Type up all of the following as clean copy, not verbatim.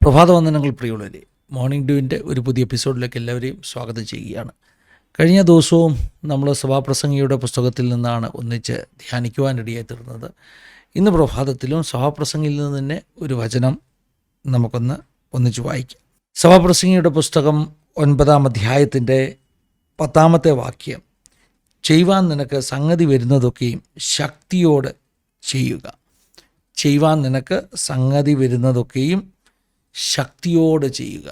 പ്രഭാതവന്ദനങ്ങൾ പ്രിയമുള്ളവരെ, മോർണിംഗ് ഡ്യൂവിൻ്റെ ഒരു പുതിയ എപ്പിസോഡിലേക്ക് എല്ലാവരെയും സ്വാഗതം ചെയ്യുകയാണ്. കഴിഞ്ഞ ദിവസവും നമ്മൾ സഭാപ്രസംഗിയുടെ പുസ്തകത്തിൽ നിന്നാണ് ഒന്നിച്ച് ധ്യാനിക്കുവാനിടയായി തീർന്നത്. ഇന്ന് പ്രഭാതത്തിലും സഭാപ്രസംഗിയിൽ നിന്ന് തന്നെ ഒരു വചനം നമുക്കൊന്ന് ഒന്നിച്ച് വായിക്കാം. സഭാപ്രസംഗിയുടെ പുസ്തകം 9-ാം അധ്യായത്തിൻ്റെ 10-ാമത്തെ വാക്യം, ചെയ്യുവാൻ നിനക്ക് സംഗതി വരുന്നതൊക്കെയും ശക്തിയോടെ ചെയ്യുക. ചെയ്യുവാൻ നിനക്ക് സംഗതി വരുന്നതൊക്കെയും ശക്തിയോടെ ചെയ്യുക.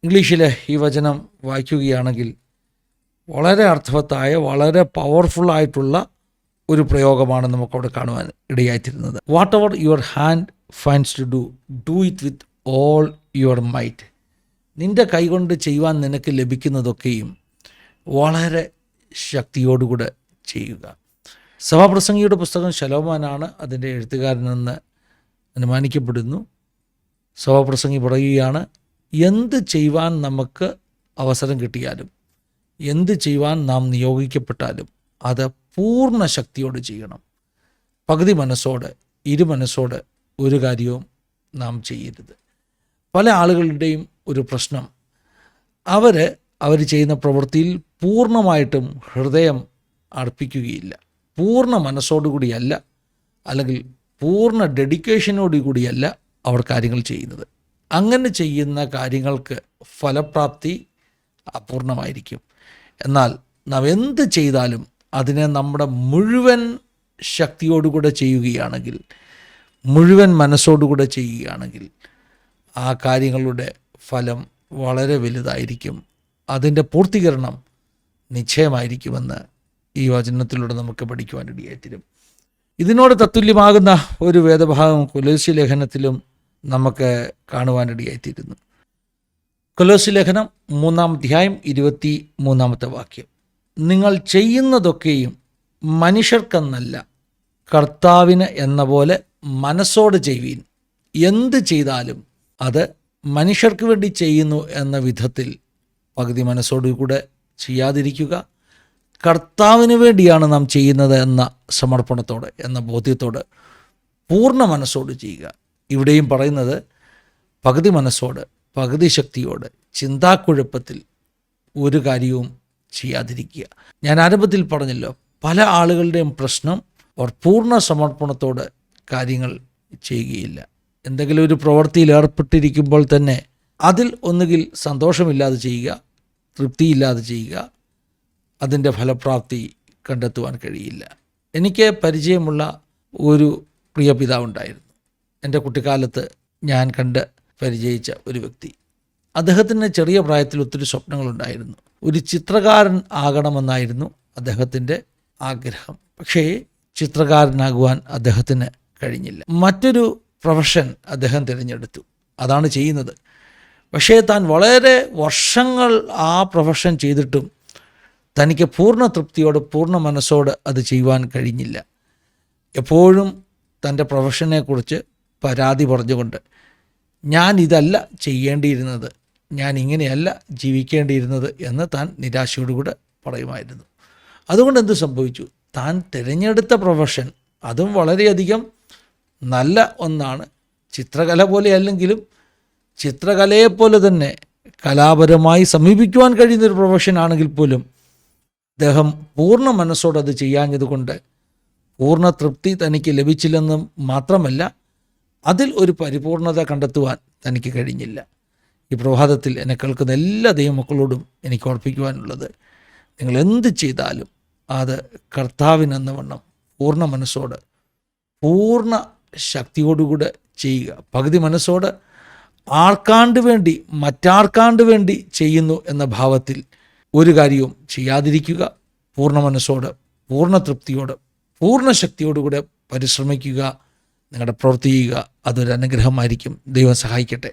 ഇംഗ്ലീഷിൽ ഈ വചനം വായിക്കുകയാണെങ്കിൽ വളരെ അർത്ഥവത്തായ, വളരെ പവർഫുള്ളായിട്ടുള്ള ഒരു പ്രയോഗമാണ് നമുക്കവിടെ കാണുവാൻ ഇടയായിത്തീരുന്നത്. Whatever your hand finds to do, do it with all your might. നിൻ്റെ കൈകൊണ്ട് ചെയ്യുവാൻ നിനക്ക് ലഭിക്കുന്നതൊക്കെയും വളരെ ശക്തിയോടുകൂടെ ചെയ്യുക. സഭാപ്രസംഗിയുടെ പുസ്തകം ശലോമോനാണ് അതിൻ്റെ എഴുത്തുകാരനെന്ന് അനുമാനിക്കപ്പെടുന്നു. സഭാപ്രസംഗി പറയുകയാണ്, എന്ത് ചെയ്യുവാൻ നമുക്ക് അവസരം കിട്ടിയാലും, എന്ത് ചെയ്യുവാൻ നാം നിയോഗിക്കപ്പെട്ടാലും അത് പൂർണ്ണ ശക്തിയോട് ചെയ്യണം. പകുതി മനസ്സോടെ, ഇരുമനസ്സോടെ ഒരു കാര്യവും നാം ചെയ്യരുത്. പല ആളുകളുടെയും ഒരു പ്രശ്നം, അവർ ചെയ്യുന്ന പ്രവൃത്തിയിൽ പൂർണ്ണമായിട്ടും ഹൃദയം അർപ്പിക്കുകയില്ല. പൂർണ്ണ മനസ്സോടുകൂടിയല്ല, അല്ലെങ്കിൽ പൂർണ്ണ ഡെഡിക്കേഷനോടുകൂടിയല്ല അവർ കാര്യങ്ങൾ ചെയ്യുന്നത്. അങ്ങനെ ചെയ്യുന്ന കാര്യങ്ങൾക്ക് ഫലപ്രാപ്തി അപൂർണമായിരിക്കും. എന്നാൽ നാം എന്ത് ചെയ്താലും അതിനെ നമ്മുടെ മുഴുവൻ ശക്തിയോടുകൂടെ ചെയ്യുകയാണെങ്കിൽ, മുഴുവൻ മനസ്സോടുകൂടെ ചെയ്യുകയാണെങ്കിൽ ആ കാര്യങ്ങളുടെ ഫലം വളരെ വലുതായിരിക്കും. അതിൻ്റെ പൂർത്തീകരണം നിശ്ചയമായിരിക്കുമെന്ന് ഈ വചനത്തിലൂടെ നമുക്ക് പഠിക്കുവാനിടയായിത്തീരും. ഇതിനോട് തത്തുല്യമാകുന്ന ഒരു വേദഭാഗം കൊലോസ്യ ലേഖനത്തിലും നമുക്ക് കാണുവാനിടയായിത്തീരുന്നു. കൊലോസ്യ ലേഖനം 3-ാം അധ്യായം 23-ാമത്തെ വാക്യം, നിങ്ങൾ ചെയ്യുന്നതൊക്കെയും മനുഷ്യർക്കെന്നല്ല കർത്താവിന് എന്ന പോലെ മനസ്സോട് ചെയ്യുവീൻ. എന്ത് ചെയ്താലും അത് മനുഷ്യർക്ക് വേണ്ടി ചെയ്യുന്നു എന്ന വിധത്തിൽ പകുതി മനസ്സോടുകൂടെ ചെയ്യാതിരിക്കുക. കർത്താവിന് വേണ്ടിയാണ് നാം ചെയ്യുന്നത് എന്ന സമർപ്പണത്തോടെ, എന്ന ബോധ്യത്തോട് പൂർണ്ണ മനസ്സോട് ചെയ്യുക. ഇവിടെയും പറയുന്നത് പകുതി മനസ്സോട്, പകുതി ശക്തിയോട്, ചിന്താക്കുഴപ്പത്തിൽ ഒരു കാര്യവും ചെയ്യാതിരിക്കുക. ഞാൻ ആരംഭത്തിൽ പറഞ്ഞല്ലോ, പല ആളുകളുടെയും പ്രശ്നം അവർ പൂർണ്ണ സമർപ്പണത്തോട് കാര്യങ്ങൾ ചെയ്യുകയില്ല. എന്തെങ്കിലും ഒരു പ്രവൃത്തിയിൽ ഏർപ്പെട്ടിരിക്കുമ്പോൾ തന്നെ അതിൽ ഒന്നുകിൽ സന്തോഷമില്ലാതെ ചെയ്യുക, തൃപ്തിയില്ലാതെ ചെയ്യുക, അതിൻ്റെ ഫലപ്രാപ്തി കണ്ടെത്തുവാൻ കഴിയില്ല. എനിക്ക് പരിചയമുള്ള ഒരു പ്രിയ പിതാവുണ്ടായിരുന്നു. എൻ്റെ കുട്ടിക്കാലത്ത് ഞാൻ കണ്ട് പരിചയിച്ച ഒരു വ്യക്തി. അദ്ദേഹത്തിന് ചെറിയ പ്രായത്തിൽ ഒത്തിരി സ്വപ്നങ്ങളുണ്ടായിരുന്നു. ഒരു ചിത്രകാരൻ ആകണമെന്നായിരുന്നു അദ്ദേഹത്തിൻ്റെ ആഗ്രഹം. പക്ഷേ ചിത്രകാരനാകുവാൻ അദ്ദേഹത്തിന് കഴിഞ്ഞില്ല. മറ്റൊരു പ്രൊഫഷൻ അദ്ദേഹം തിരഞ്ഞെടുത്തു, അതാണ് ചെയ്യുന്നത്. പക്ഷേ താൻ വളരെ വർഷങ്ങൾ ആ പ്രൊഫഷൻ ചെയ്തിട്ടും തനിക്ക് പൂർണ്ണ തൃപ്തിയോട്, പൂർണ്ണ മനസ്സോട് അത് ചെയ്യുവാൻ കഴിഞ്ഞില്ല. എപ്പോഴും തൻ്റെ പ്രൊഫഷനെക്കുറിച്ച് പരാതി പറഞ്ഞുകൊണ്ട്, ഞാൻ ഇതല്ല ചെയ്യേണ്ടിയിരുന്നത്, ഞാൻ ഇങ്ങനെയല്ല ജീവിക്കേണ്ടിയിരുന്നത് എന്ന് താൻ നിരാശയോടുകൂടെ പറയുമായിരുന്നു. അതുകൊണ്ട് എന്ത് സംഭവിച്ചു? താൻ തിരഞ്ഞെടുത്ത പ്രൊഫഷൻ അതും വളരെയധികം നല്ല ഒന്നാണ്. ചിത്രകല പോലെ അല്ലെങ്കിലും ചിത്രകലയെപ്പോലെ തന്നെ കലാപരമായി സമീപിക്കുവാൻ കഴിയുന്നൊരു പ്രൊഫഷൻ ആണെങ്കിൽ പോലും അദ്ദേഹം പൂർണ്ണ മനസ്സോടെ അത് ചെയ്യാഞ്ഞതുകൊണ്ട് പൂർണ്ണ തൃപ്തി തനിക്ക് ലഭിച്ചില്ലെന്ന് മാത്രമല്ല, അതിൽ ഒരു പരിപൂർണത കണ്ടെത്തുവാൻ തനിക്ക് കഴിഞ്ഞില്ല. ഈ പ്രഭാതത്തിൽ എന്നെ കേൾക്കുന്ന എല്ലാ ദൈവമക്കളോടും എനിക്ക് ഓർപ്പിക്കുവാനുള്ളത്, നിങ്ങൾ എന്ത് ചെയ്താലും അത് കർത്താവിനെന്ന വണ്ണം പൂർണ്ണ മനസ്സോട്, പൂർണ്ണ ശക്തിയോടുകൂടെ ചെയ്യുക. പകുതി മനസ്സോട് ആർക്കാണ്ട് വേണ്ടി, മറ്റാർക്കാണ്ട് വേണ്ടി ചെയ്യുന്നു എന്ന ഭാവത്തിൽ ഒരു കാര്യവും ചെയ്യാതിരിക്കുക. പൂർണ്ണ മനസ്സോട്, പൂർണ്ണ തൃപ്തിയോട്, പൂർണ്ണ ശക്തിയോടുകൂടെ പരിശ്രമിക്കുക. നിങ്ങളുടെ പ്രവൃത്തി ചെയ്യുക. അതൊരു അനുഗ്രഹമായിരിക്കും. ദൈവം സഹായിക്കട്ടെ.